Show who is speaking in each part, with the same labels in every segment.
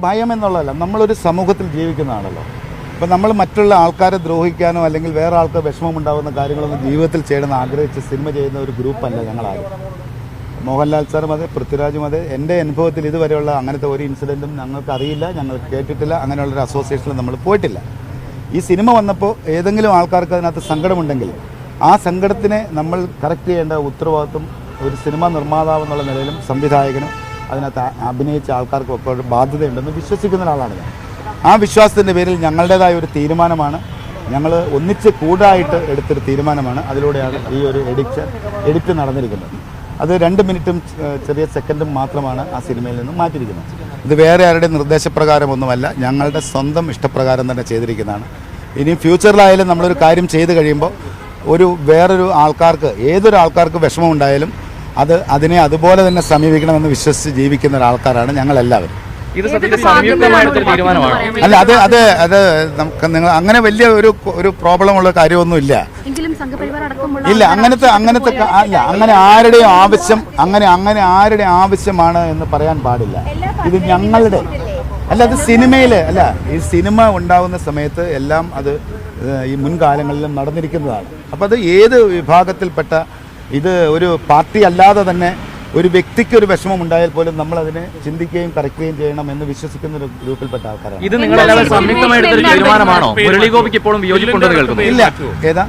Speaker 1: ഭയം എന്നുള്ളതല്ല, നമ്മളൊരു സമൂഹത്തിൽ ജീവിക്കുന്നതാണല്ലോ. അപ്പോൾ നമ്മൾ മറ്റുള്ള ആൾക്കാരെ ദ്രോഹിക്കാനോ അല്ലെങ്കിൽ വേറെ ആൾക്ക് വിഷമമുണ്ടാകുന്ന കാര്യങ്ങളൊന്നും ജീവിതത്തിൽ ചെയ്യണമെന്ന് ആഗ്രഹിച്ച് സിനിമ ചെയ്യുന്ന ഒരു ഗ്രൂപ്പല്ല ഞങ്ങളാരും. മോഹൻലാൽ സാറും അതെ, പൃഥ്വിരാജും അതെ. എൻ്റെ അനുഭവത്തിൽ ഇതുവരെയുള്ള അങ്ങനത്തെ ഒരു ഇൻസിഡൻറ്റും ഞങ്ങൾക്ക് അറിയില്ല, ഞങ്ങൾ കേട്ടിട്ടില്ല, അങ്ങനെയുള്ളൊരു അസോസിയേഷനിൽ നമ്മൾ പോയിട്ടില്ല. ഈ സിനിമ വന്നപ്പോൾ ഏതെങ്കിലും ആൾക്കാർക്ക് അതിനകത്ത് സങ്കടമുണ്ടെങ്കിൽ ആ സങ്കടത്തിനെ നമ്മൾ കറക്റ്റ് ചെയ്യേണ്ട ഉത്തരവാദിത്വം ഒരു സിനിമാ നിർമ്മാതാവ് എന്നുള്ള നിലയിലും സംവിധായകനും അതിനകത്ത് അഭിനയിച്ച ആൾക്കാർക്കും ഒക്കെ ഒരു ബാധ്യതയുണ്ടെന്ന് വിശ്വസിക്കുന്ന ഒരാളാണ് ഞാൻ. ആ വിശ്വാസത്തിൻ്റെ പേരിൽ ഞങ്ങളുടേതായ ഒരു തീരുമാനമാണ്, ഞങ്ങൾ ഒന്നിച്ച് കൂടായിട്ട് എടുത്തൊരു തീരുമാനമാണ്. അതിലൂടെയാണ് ഈ ഒരു എഡിറ്റ് നടന്നിരിക്കുന്നത്. അത് 2 മിനിറ്റും ചെറിയ സെക്കൻഡും മാത്രമാണ് ആ സിനിമയിൽ നിന്നും മാറ്റിയിരിക്കുന്നത്. ഇത് വേറെ ആരുടെ നിർദ്ദേശപ്രകാരമൊന്നുമല്ല, ഞങ്ങളുടെ സ്വന്തം ഇഷ്ടപ്രകാരം തന്നെ ചെയ്തിരിക്കുന്നതാണ്. ഇനി ഫ്യൂച്ചറിലായാലും നമ്മളൊരു കാര്യം ചെയ്ത് കഴിയുമ്പോൾ വേറൊരു ആൾക്കാർക്ക്, ഏതൊരു ആൾക്കാർക്ക് വിഷമമുണ്ടായാലും അതിനെ അതുപോലെ തന്നെ സമീപിക്കണമെന്ന് വിശ്വസിച്ച് ജീവിക്കുന്ന ഒരാൾക്കാരാണ് ഞങ്ങളെല്ലാവരും. അല്ല, അത് നമുക്ക് നിങ്ങൾ അങ്ങനെ വലിയ ഒരു പ്രോബ്ലമുള്ള കാര്യമൊന്നുമില്ല. ഇല്ല, അങ്ങനത്തെ അല്ല, അങ്ങനെ ആരുടെ ആവശ്യമാണ് എന്ന് പറയാൻ പാടില്ല. ഇത് ഞങ്ങളുടെ അല്ല, അത് സിനിമയില് അല്ല, ഈ സിനിമ ഉണ്ടാകുന്ന സമയത്ത് എല്ലാം അത് ഈ മുൻകാലങ്ങളിലും നടന്നിരിക്കുന്നതാണ്. അപ്പോൾ അത് ഏത് വിഭാഗത്തിൽപ്പെട്ട, ഇത് ഒരു പാർട്ടി അല്ലാതെ തന്നെ ഒരു വ്യക്തിക്ക് ഒരു വിഷമം ഉണ്ടായാൽ പോലും നമ്മൾ അതിനെ ചിന്തിക്കുകയും കറക്കുകയും ചെയ്യണം എന്ന് വിശ്വസിക്കുന്ന ഒരു ഗ്രൂപ്പിൽപ്പെട്ട ആൾക്കാരാണ്.
Speaker 2: ഇത് നിങ്ങളെല്ലാവരും സംയുക്തമായിട്ടൊരു തീരുമാനമാണോ? മുരളീഗോപിക്ക് ഇപ്പോഴും വിയോജിപ്പുണ്ടെന്ന് കേൾക്കുന്നു.
Speaker 1: ഇല്ല, ഏതാ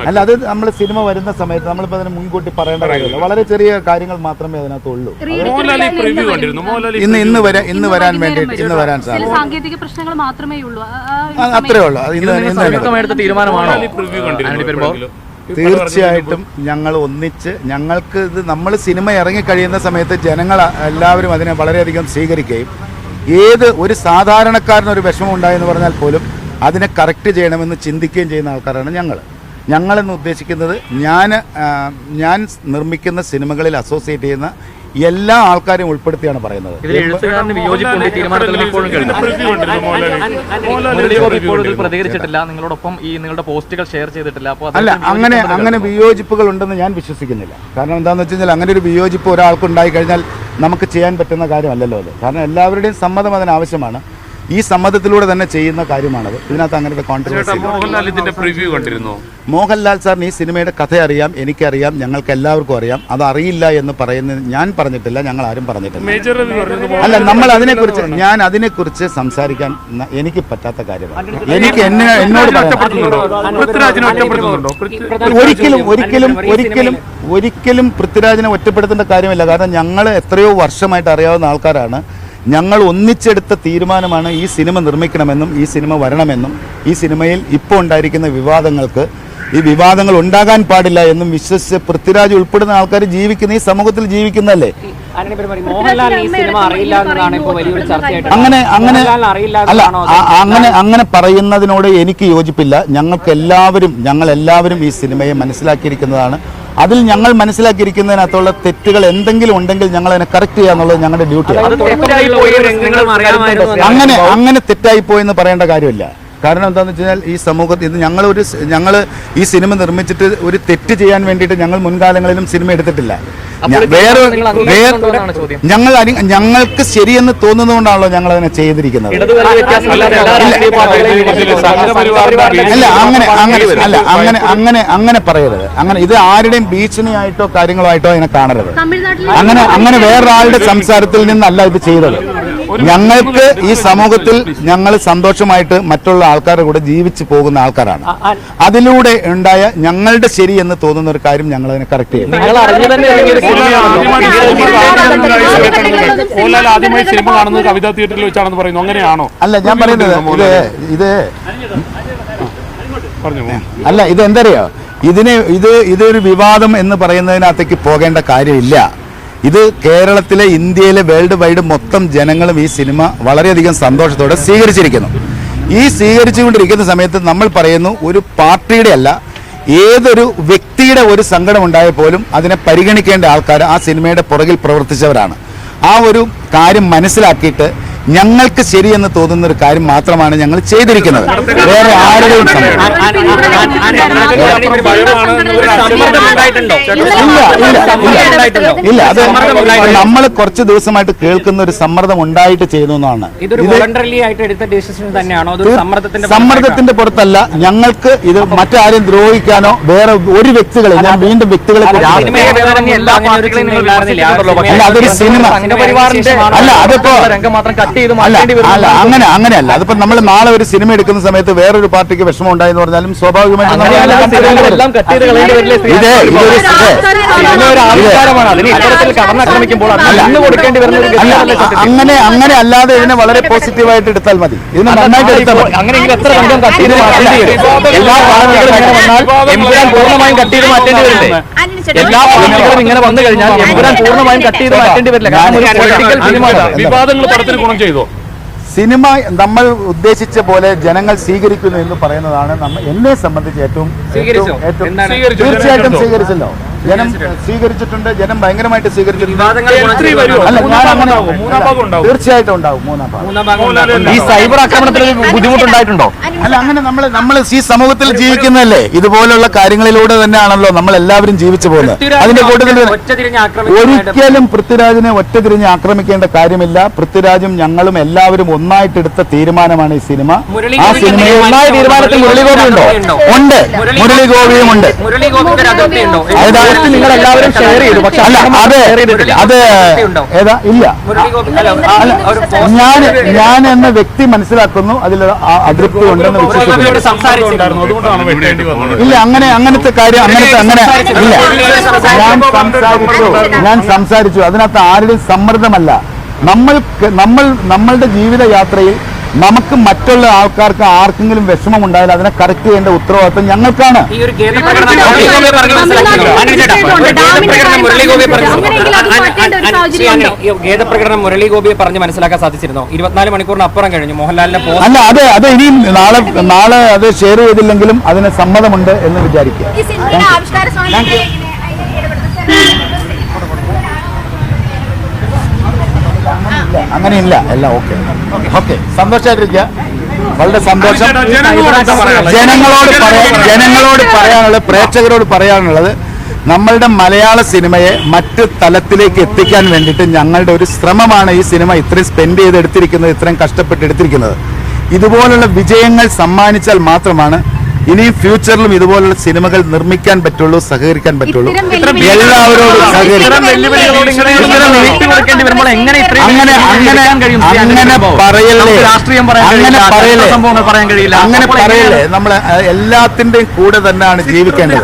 Speaker 1: അല്ല, അത് നമ്മൾ സിനിമ വരുന്ന സമയത്ത് നമ്മളിപ്പോൾ അതിനെ മുൻകൂട്ടി പറയേണ്ട കാര്യമില്ല. വളരെ ചെറിയ കാര്യങ്ങൾ മാത്രമേ അതിനകത്തുള്ളൂ. ഇന്ന് വരാൻ വേണ്ടിയിട്ട് ഇന്ന് വരാൻ സാധിക്കും.
Speaker 3: സാങ്കേതിക പ്രശ്നങ്ങൾ മാത്രമേ ഉള്ളൂ,
Speaker 1: അത്രേ ഉള്ളൂ.
Speaker 2: സംയുക്തമായിട്ട് തീരുമാനമാണോ?
Speaker 1: തീർച്ചയായിട്ടും ഞങ്ങൾ ഒന്നിച്ച്, ഞങ്ങൾക്ക് ഇത് നമ്മൾ സിനിമ ഇറങ്ങിക്കഴിയുന്ന സമയത്ത് ജനങ്ങൾ എല്ലാവരും അതിനെ വളരെയധികം സ്വീകരിക്കുകയും ഒരു സാധാരണക്കാരനൊരു വിഷമം ഉണ്ടായെന്ന് പറഞ്ഞാൽ പോലും അതിനെ കറക്റ്റ് ചെയ്യണമെന്ന് ചിന്തിക്കുകയും ചെയ്യുന്ന ആൾക്കാരാണ് ഞങ്ങളെന്ന് ഉദ്ദേശിക്കുന്നത്. ഞാൻ നിർമ്മിക്കുന്ന സിനിമകളിൽ അസോസിയേറ്റ് ചെയ്യുന്ന എല്ലാ ആൾക്കാരെയും ഉൾപ്പെടുത്തിയാണ് പറയുന്നത്.
Speaker 2: പ്രതികരിച്ചിട്ടില്ല, നിങ്ങളോടൊപ്പം ഈ നിങ്ങളുടെ പോസ്റ്റുകൾ ഷെയർ ചെയ്തിട്ടില്ല.
Speaker 1: അല്ല, അങ്ങനെ വിയോജിപ്പുകൾ ഉണ്ടെന്ന് ഞാൻ വിശ്വസിക്കുന്നില്ല. കാരണം എന്താണെന്ന് വെച്ച് കഴിഞ്ഞാൽ അങ്ങനെ ഒരു വിയോജിപ്പ് ഒരാൾക്ക് ഉണ്ടായി കഴിഞ്ഞാൽ നമുക്ക് ചെയ്യാൻ പറ്റുന്ന കാര്യമല്ലല്ലോ അത്. കാരണം എല്ലാവരുടെയും സമ്മതം അതിനാവശ്യമാണ്. ഈ സമ്മതത്തിലൂടെ തന്നെ ചെയ്യുന്ന കാര്യമാണത്. ഇതിനകത്ത് അങ്ങനത്തെ കോൺട്രവേഴ്സി. മോഹൻലാൽ സാറിന് ഈ സിനിമയുടെ കഥ അറിയാം, എനിക്കറിയാം, ഞങ്ങൾക്ക് എല്ലാവർക്കും അറിയാം. അത് അറിയില്ല എന്ന് പറയുന്നത് ഞാൻ പറഞ്ഞിട്ടില്ല, ഞങ്ങൾ ആരും പറഞ്ഞിട്ടില്ല. അല്ല, നമ്മൾ അതിനെക്കുറിച്ച് സംസാരിക്കാൻ എനിക്ക് പറ്റാത്ത കാര്യമാണ്. എനിക്ക് എന്നോട് ഒരിക്കലും പൃഥ്വിരാജിനെ ഒറ്റപ്പെടുത്തേണ്ട കാര്യമില്ല. കാരണം ഞങ്ങൾ എത്രയോ വർഷമായിട്ട് അറിയാവുന്ന ആൾക്കാരാണ്. ഞങ്ങൾ ഒന്നിച്ചെടുത്ത തീരുമാനമാണ് ഈ സിനിമ നിർമ്മിക്കണമെന്നും ഈ സിനിമ വരണമെന്നും ഈ സിനിമയിൽ ഇപ്പോൾ ഉണ്ടായിരിക്കുന്ന ഈ വിവാദങ്ങൾ ഉണ്ടാകാൻ പാടില്ല എന്നും വിശ്വസിച്ച് പൃഥ്വിരാജ് ഉൾപ്പെടുന്ന ആൾക്കാർ ജീവിക്കുന്ന ഈ സമൂഹത്തിൽ ജീവിക്കുന്നതല്ലേ. അങ്ങനെ പറയുന്നതിനോട് എനിക്ക് യോജിപ്പില്ല. ഞങ്ങളെല്ലാവരും ഈ സിനിമയെ മനസ്സിലാക്കിയിരിക്കുന്നതാണ്. അതിൽ ഞങ്ങൾ മനസ്സിലാക്കിയിരിക്കുന്നതിനകത്തുള്ള തെറ്റുകൾ എന്തെങ്കിലും ഉണ്ടെങ്കിൽ ഞങ്ങൾ അതിനെ കറക്റ്റ് ചെയ്യുക എന്നുള്ളത് ഞങ്ങളുടെ ഡ്യൂട്ടിയാണ്. അങ്ങനെ തെറ്റായി പോയെന്ന് പറയേണ്ട കാര്യമില്ല. കാരണം എന്താണെന്ന് വെച്ച് കഴിഞ്ഞാൽ ഈ സമൂഹത്തിൽ ഞങ്ങൾ ഈ സിനിമ നിർമ്മിച്ചിട്ട് ഒരു തെറ്റ് ചെയ്യാൻ വേണ്ടിയിട്ട് ഞങ്ങൾ മുൻകാലങ്ങളിലും സിനിമ എടുത്തിട്ടില്ല. ഞങ്ങൾക്ക് ശരിയെന്ന് തോന്നുന്നതുകൊണ്ടാണല്ലോ ഞങ്ങൾ അതിനെ ചെയ്തിരിക്കുന്നത്. അങ്ങനെ പറയരുത്. ഇത് ആരുടെയും ഭീഷണിയായിട്ടോ കാര്യങ്ങളോ ആയിട്ടോ അതിനെ കാണരുത്. അങ്ങനെ വേറൊരാളുടെ സംസാരത്തിൽ നിന്നല്ല ഇത് ചെയ്തത്. ഞങ്ങൾക്ക് ഈ സമൂഹത്തിൽ ഞങ്ങൾ സന്തോഷമായിട്ട് മറ്റുള്ള ആൾക്കാരുടെ കൂടെ ജീവിച്ചു പോകുന്ന ആൾക്കാരാണ്. അതിലൂടെ ഉണ്ടായ ഞങ്ങളുടെ ശരി എന്ന് തോന്നുന്ന ഒരു കാര്യം ഞങ്ങൾ അതിനെ കറക്റ്റ് ചെയ്യും. അല്ല, ഞാൻ പറയുന്നത് ഇതെന്തറിയോ, ഇതൊരു വിവാദം എന്ന് പറയുന്നതിനകത്തേക്ക് പോകേണ്ട കാര്യമില്ല. ഇത് കേരളത്തിലെ, ഇന്ത്യയിലെ, വേൾഡ് വൈഡ് മൊത്തം ജനങ്ങളും ഈ സിനിമ വളരെയധികം സന്തോഷത്തോടെ സ്വീകരിച്ചിരിക്കുന്നു. ഈ സ്വീകരിച്ചുകൊണ്ടിരിക്കുന്ന സമയത്ത് നമ്മൾ പറയുന്നു, ഒരു പാർട്ടിയുടെ അല്ല, ഏതൊരു വ്യക്തിയുടെ ഒരു സങ്കടം ഉണ്ടായാൽ പോലും അതിനെ പരിഗണിക്കേണ്ട ആൾക്കാർ ആ സിനിമയുടെ പുറകിൽ പ്രവർത്തിച്ചവരാണ്. ആ ഒരു കാര്യം മനസ്സിലാക്കിയിട്ട് ഞങ്ങൾക്ക് ശരിയെന്ന് തോന്നുന്ന ഒരു കാര്യം മാത്രമാണ് ഞങ്ങൾ ചെയ്തിരിക്കുന്നത്. വേറെ ആരുടെയും ഇല്ല. അത് നമ്മൾ കുറച്ച് ദിവസമായിട്ട് കേൾക്കുന്ന ഒരു സമ്മർദ്ദം ഉണ്ടായിട്ട് ചെയ്യുന്നു എന്നാണ്. സമ്മർദ്ദത്തിന്റെ പുറത്തല്ല. ഞങ്ങൾക്ക് ഇത് മറ്റാരും ദ്രോഹിക്കാനോ വേറെ ഒരു വ്യക്തികളെ, ഞാൻ വീണ്ടും വ്യക്തികളെ അതൊരു സിനിമ അല്ല. അതിപ്പോ അങ്ങനെയല്ല. അതിപ്പോ നമ്മൾ നാളെ ഒരു സിനിമ എടുക്കുന്ന സമയത്ത് വേറൊരു പാർട്ടിക്ക് വിഷമം ഉണ്ടായെന്ന് പറഞ്ഞാലും സ്വാഭാവികമായിട്ടും അങ്ങനെ അല്ലാതെ ഇതിനെ വളരെ പോസിറ്റീവായിട്ട് എടുത്താൽ മതി. ഇതിനെ നന്നായിട്ട് എടുത്താൽ മതി.
Speaker 2: പൂർണ്ണമായും കട്ട് ചെയ്ത് മാറ്റേണ്ടി വരില്ലേ? എല്ലാ പാർട്ടികളും ഇങ്ങനെ വന്നു കഴിഞ്ഞാൽ എമ്പുരാൻ പൂർണ്ണമായും കട്ട് ചെയ്ത് മാറ്റേണ്ടി വരില്ല.
Speaker 4: വിവാദങ്ങൾ പടത്തിന് ഗുണം ചെയ്തോ?
Speaker 1: സിനിമ നമ്മൾ ഉദ്ദേശിച്ച പോലെ ജനങ്ങൾ സ്വീകരിക്കുന്നു എന്ന് പറയുന്നതാണ് എന്നെ സംബന്ധിച്ച് ഏറ്റവും തീർച്ചയായിട്ടും സ്വീകരിച്ചല്ലോ. ജനം സ്വീകരിച്ചിട്ടുണ്ട്. ജനം ഭയങ്കരമായിട്ട് സ്വീകരിച്ചിട്ടുണ്ട്. അല്ല, തീർച്ചയായിട്ടും ഉണ്ടാവും മൂന്നാം ഭാഗം.
Speaker 2: ഈ സൈബർ ആക്രമണത്തിൽ ബുദ്ധിമുട്ടുണ്ടായിട്ടുണ്ടോ?
Speaker 1: അല്ല, അങ്ങനെ നമ്മൾ ഈ സമൂഹത്തിൽ ജീവിക്കുന്നതല്ലേ, ഇതുപോലുള്ള കാര്യങ്ങളിലൂടെ തന്നെയാണല്ലോ നമ്മൾ എല്ലാവരും ജീവിച്ചു പോകുന്നത്. അതിന്റെ കൂട്ടത്തിൽ ഒരിക്കലും പൃഥ്വിരാജിനെ ഒറ്റതിരിഞ്ഞ് ആക്രമിക്കേണ്ട കാര്യമില്ല. പൃഥ്വിരാജും ഞങ്ങളും എല്ലാവരും ഒന്നായിട്ടെടുത്ത തീരുമാനമാണ് ഈ സിനിമ. ആ സിനിമയിൽ ഒന്നായ തീരുമാനത്തിൽ മുരളീഗോപി ഉണ്ടോ? ഉണ്ട്. മുരളീഗോപിയും ഉണ്ട്.
Speaker 2: നിങ്ങൾ എല്ലാവരും ഷെയർ ചെയ്തു, പക്ഷെ
Speaker 1: അല്ല അത് ഏതാ ഇല്ല. ഞാൻ എന്ന വ്യക്തി മനസ്സിലാക്കുന്നു അതിൽ അതൃപ്തി ഉണ്ടെന്ന് വിശ്വസിക്കുന്നു. ഇല്ല, അങ്ങനത്തെ കാര്യം അങ്ങനെ ഇല്ല. ഞാൻ സംസാരിച്ചു. അതിനകത്ത് ആരുടെയും സമ്മർദ്ദമല്ല. നമ്മളുടെ ജീവിതയാത്രയിൽ നമുക്ക് മറ്റുള്ള ആൾക്കാർക്ക് ആർക്കെങ്കിലും വിഷമം ഉണ്ടായാൽ അതിനെ കറക്റ്റ് ചെയ്യേണ്ട ഉത്തരവാദിത്വം ഞങ്ങൾക്കാണ്.
Speaker 5: ഖേദപ്രകടനം മുരളീഗോപിയെ പറഞ്ഞ് മനസ്സിലാക്കാൻ സാധിച്ചിരുന്നോ? 24 മണിക്കൂറിന് അപ്പുറം കഴിഞ്ഞു മോഹൻലാലിന്റെ പോസ്റ്റ്.
Speaker 1: അല്ല, അത് ഇനിയും നാളെ അത് ഷെയർ ചെയ്തില്ലെങ്കിലും അതിന് സമ്മതമുണ്ട് എന്ന് വിചാരിക്കുക. അങ്ങനെയില്ല. എല്ലാം ഓക്കെ. സന്തോഷമായിട്ടിരിക്കുക. വളരെ സന്തോഷം. ജനങ്ങളോട് പറയാനുള്ളത്, പ്രേക്ഷകരോട് പറയാനുള്ളത്, നമ്മളുടെ മലയാള സിനിമയെ മറ്റ് തലത്തിലേക്ക് എത്തിക്കാൻ വേണ്ടിയിട്ട് ഞങ്ങളുടെ ഒരു ശ്രമമാണ് ഈ സിനിമ ഇത്രയും സ്പെൻഡ് ചെയ്ത് എടുത്തിരിക്കുന്നത്, ഇത്രയും കഷ്ടപ്പെട്ട് എടുത്തിരിക്കുന്നത്. ഇതുപോലുള്ള വിജയങ്ങൾ സമ്മാനിച്ചാൽ മാത്രമാണ് ഇനിയും ഫ്യൂച്ചറിലും ഇതുപോലുള്ള സിനിമകൾ നിർമ്മിക്കാൻ പറ്റുള്ളൂ, സഹകരിക്കാൻ പറ്റുള്ളൂ. എല്ലാവരോടും സഹകരിക്കണം. അങ്ങനെ പറയല്ലേ. നമ്മൾ എല്ലാത്തിന്റെയും കൂടെ തന്നെയാണ് ജീവിക്കേണ്ടത്.